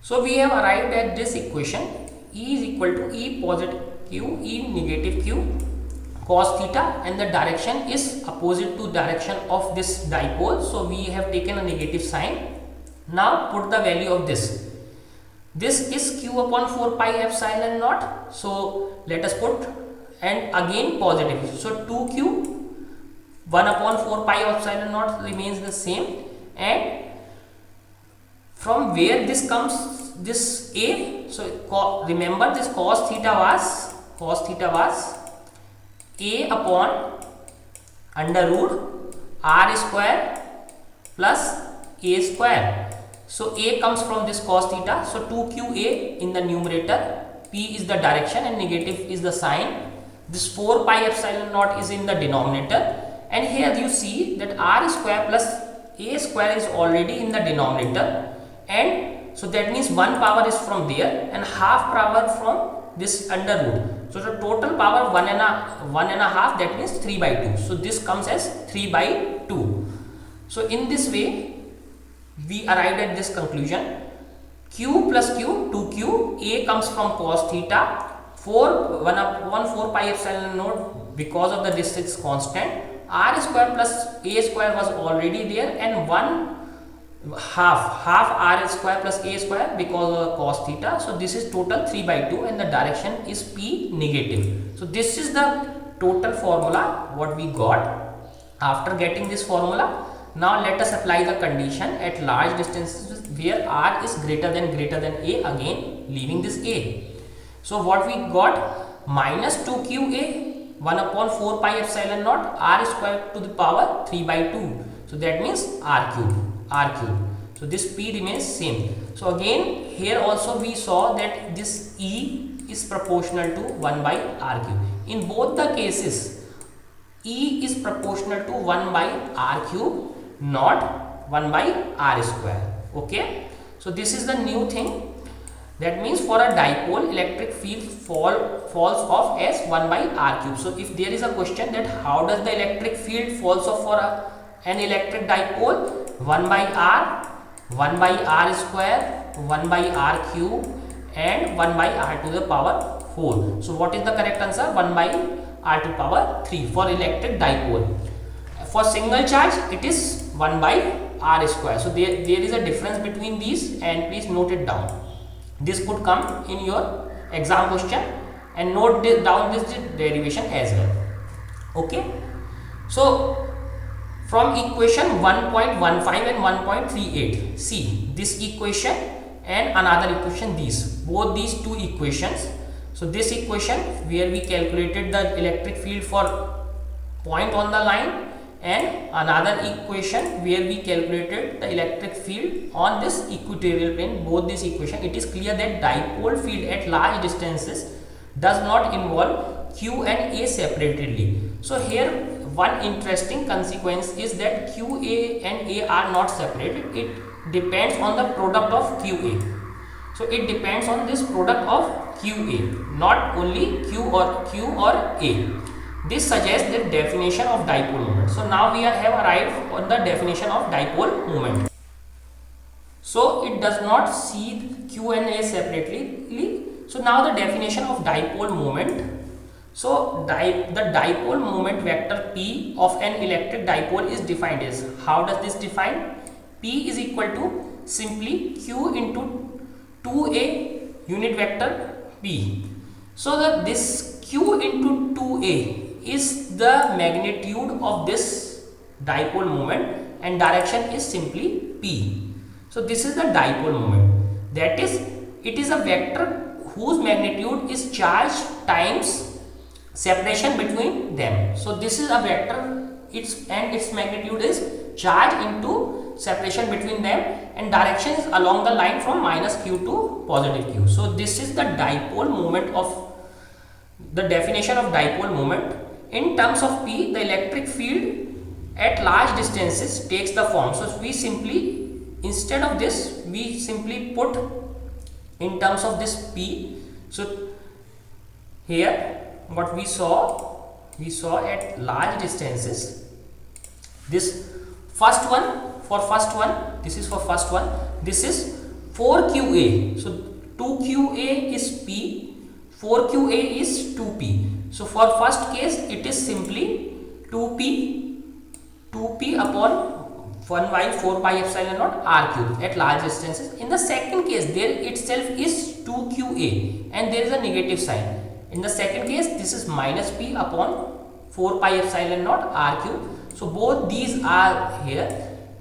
So we have arrived at this equation. E is equal to E positive q, E negative q cos theta, and the direction is opposite to direction of this dipole. So we have taken a negative sign. Now put the value of this. This is q upon 4 pi epsilon naught. So let us put, and again positive. So 2q 1 upon 4 pi epsilon naught remains the same. And from where this comes, this a, so remember this cos theta was a upon under root r square plus a square. So a comes from this cos theta, so 2qa in the numerator, p is the direction and negative is the sign. This 4 pi epsilon naught is in the denominator, and here you see that r square plus a square is already in the denominator, and so that means 1 power is from there and half power from this under root. So the total power 1 and a half, that means 3 by 2. So this comes as 3 by 2. So in this way we arrived at this conclusion. Q plus q, 2q, a comes from cos theta, 4 pi epsilon naught because of the distance constant, r square plus a square was already there, and 1 half r square plus a square because of cos theta. So this is total 3 by 2 and the direction is p negative. So this is the total formula what we got. After getting this formula, now let us apply the condition at large distances where r is greater than a, again leaving this a. So what we got, minus 2qa 1 upon 4 pi epsilon naught r square to the power 3 by 2. So that means r cube. So this p remains same. So again here also we saw that this E is proportional to 1 by r cube. In both the cases E is proportional to 1 by r cube, not 1 by r square. Okay, so this is the new thing. That means for a dipole, electric field falls off as 1 by r cube. So if there is a question that how does the electric field falls off for an electric dipole, 1 by r, 1 by r square, 1 by r cube, and 1 by r to the power 4. So what is the correct answer? 1 by r to power 3 for electric dipole. For single charge it is 1 by r square. So there is a difference between these, and please note it down. This could come in your exam question, and note down this derivation as well. Okay, so from equation 1.15 and 1.38, see this equation and another equation, both these two equations. So this equation where we calculated the electric field for point on the line, and another equation where we calculated the electric field on this equatorial plane. Both this equation, it is clear that dipole field at large distances does not involve q and a separately. So here one interesting consequence is that qa and a are not separated. It depends on the product of qa. So it depends on this product of qa, not only q or a. This suggests the definition of dipole moment. So now we have arrived on the definition of dipole moment. So it does not see q and a separately. So now the definition of dipole moment. So the dipole moment vector p of an electric dipole is defined as, how does this define? P is equal to simply q into 2a unit vector p. So this q into 2a is the magnitude of this dipole moment, and direction is simply p. So this is the dipole moment. That is, it is a vector whose magnitude is charge times separation between them. So this is a vector, its magnitude is charge into separation between them, and direction is along the line from minus q to positive q. So this is the dipole moment of the definition of dipole moment. In terms of p, the electric field at large distances takes the form. So we simply, instead of this, we simply put in terms of this p. So here what we saw at large distances, this first one, this is 4qa. So 2qa is P, 4qa is 2P. So for first case it is simply 2P upon 1 by 4 pi epsilon naught r cube at large distances. In the second case, there itself is 2qa and there is a negative sign. In the second case, this is minus p upon 4 pi epsilon naught r cube. So both these are here.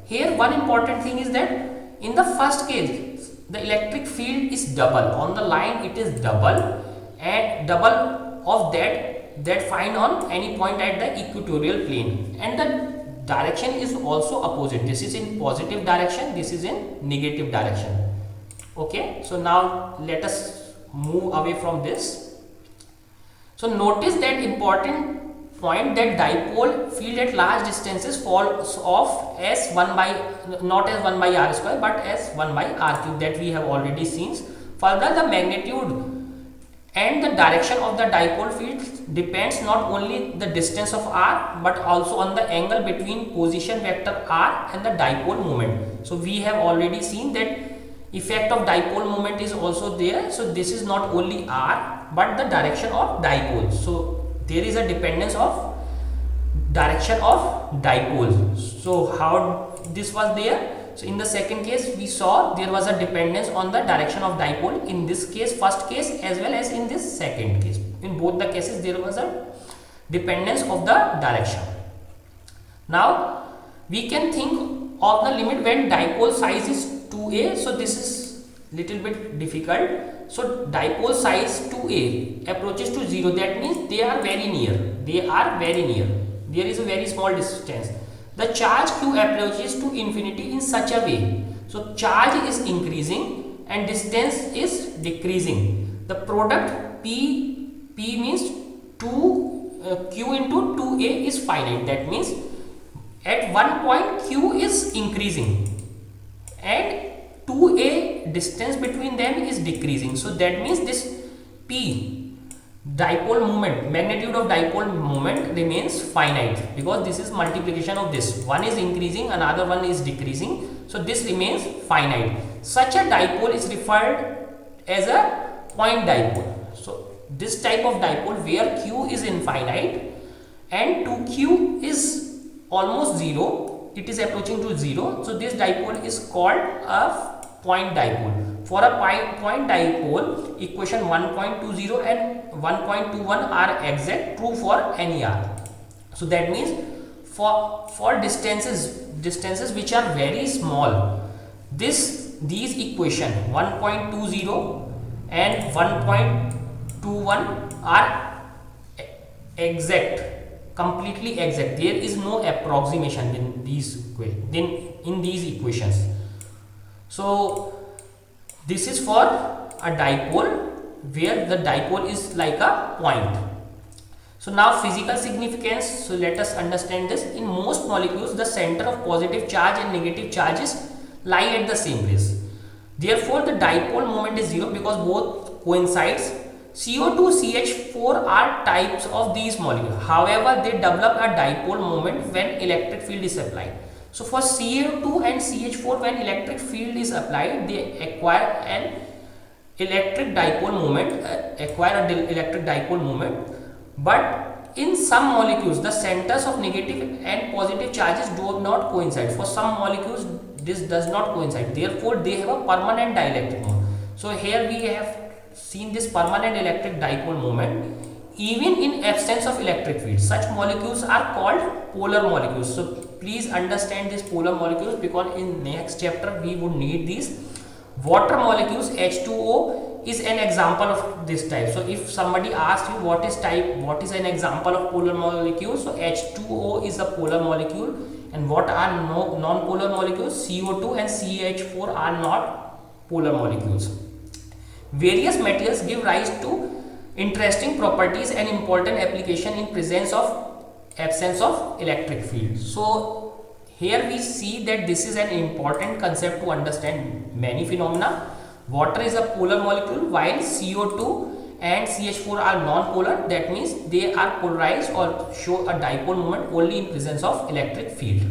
Here one important thing is that in the first case, the electric field is double. On the line it is double, and double of that find on any point at the equatorial plane, and the direction is also opposite. This is in positive direction, this is in negative direction. Okay, so now let us move away from this. So notice that important point, that dipole field at large distances falls off as 1 by, not as 1 by r square but as 1 by r cube, that we have already seen. Further, the magnitude and the direction of the dipole field depends not only the distance of r but also on the angle between position vector r and the dipole moment. So we have already seen that effect of dipole moment is also there. So this is not only r but the direction of dipole. So there is a dependence of direction of dipole. So how this was there? So in the second case we saw there was a dependence on the direction of dipole. In this case, first case as well as in this second case, in both the cases there was a dependence of the direction. Now we can think of the limit when dipole size is 2a. So this is little bit difficult. So dipole size 2a approaches to 0, that means they are very near. They are very near. There is a very small distance. The charge q approaches to infinity in such a way. So charge is increasing and distance is decreasing. The product P means 2 q into 2a is finite. That means at one point q is increasing and 2a distance between them is decreasing. So that means this P dipole moment, magnitude of dipole moment remains finite, because this is multiplication of this. One is increasing, another one is decreasing. So this remains finite. Such a dipole is referred as a point dipole. So this type of dipole where q is infinite and 2q is almost 0, it is approaching to 0. So this dipole is called a point dipole. For a point dipole, equation 1.20 and 1.21 are exact, true for any r. So that means for distances which are very small, these equation 1.20 and 1.21 are exact, completely exact. There is no approximation in these equations. So this is for a dipole where the dipole is like a point. So now physical significance. So let us understand this. In most molecules, the center of positive charge and negative charges lie at the same place. Therefore, the dipole moment is 0 because both coincides. CO2, CH4 are types of these molecules. However, they develop a dipole moment when electric field is applied. So for CO2 and CH4, when electric field is applied, they acquire an electric dipole moment. But in some molecules, the centers of negative and positive charges do not coincide. For some molecules, this does not coincide. Therefore, they have a permanent dielectric moment. So here we have seen this permanent electric dipole moment. Even in absence of electric field, such molecules are called polar molecules. So please understand these polar molecules, because in next chapter we would need these. Water molecules, H2O is an example of this type. So if somebody asks you what is an example of polar molecule, so H2O is a polar molecule. And what are non-polar molecules? CO2 and CH4 are not polar molecules. Various materials give rise to interesting properties and important application in absence of electric field. So here we see that this is an important concept to understand many phenomena. Water is a polar molecule while CO2 and CH4 are non-polar. That means they are polarized or show a dipole moment only in presence of electric field.